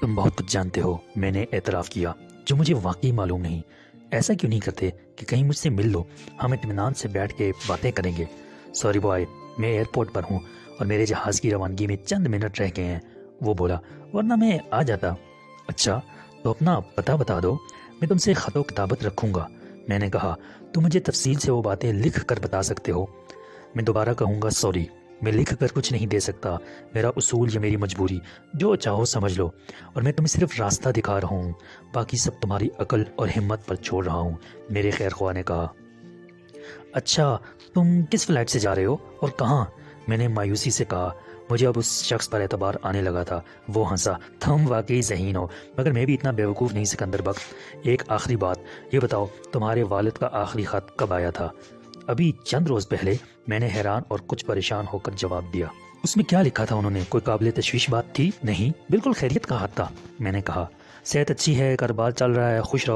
تم بہت کچھ جانتے ہو، میں نے اعتراف کیا، جو مجھے واقعی معلوم نہیں۔ ایسا کیوں نہیں کرتے کہ کہیں مجھ سے مل لو، ہم اطمینان سے بیٹھ کے باتیں کریں گے۔ سوری بوائے، میں ایئرپورٹ پر ہوں اور میرے جہاز کی روانگی میں چند منٹ رہ گئے ہیں، وہ بولا، ورنہ میں آ جاتا۔ اچھا تو اپنا پتہ بتا دو، میں تم سے خط و کتابت رکھوں گا۔ میں نے کہا، تم مجھے تفصیل سے وہ باتیں لکھ کر بتا سکتے ہو۔ میں دوبارہ کہوں گا سوری، میں لکھ کر کچھ نہیں دے سکتا، میرا اصول یا میری مجبوری، جو چاہو سمجھ لو، اور میں تمہیں صرف راستہ دکھا رہا ہوں، باقی سب تمہاری عقل اور ہمت پر چھوڑ رہا ہوں، میرے خیر خواہ نے کہا۔ اچھا تم کس فلائٹ سے جا رہے ہو اور کہاں؟ میں نے مایوسی سے کہا۔ مجھے اب اس شخص پر اعتبار آنے لگا تھا۔ وہ ہنسا، تم واقعی ذہین ہو، مگر میں بھی اتنا بیوقوف نہیں سکندر بک۔ ایک آخری بات یہ بتاؤ، تمہارے والد کا آخری خط کب آیا تھا؟ ابھی چند روز پہلے، میں نے حیران اور کچھ پریشان ہو کر جواب دیا۔ اس میں کیا لکھا تھا انہوں نے؟ کوئی قابل تشویش بات تھی؟ نہیں، بالکل خیریت کا خط تھا، میں نے کہا۔ صحت اچھی ہے، کاروبار چل رہا ہے، خوش رہو۔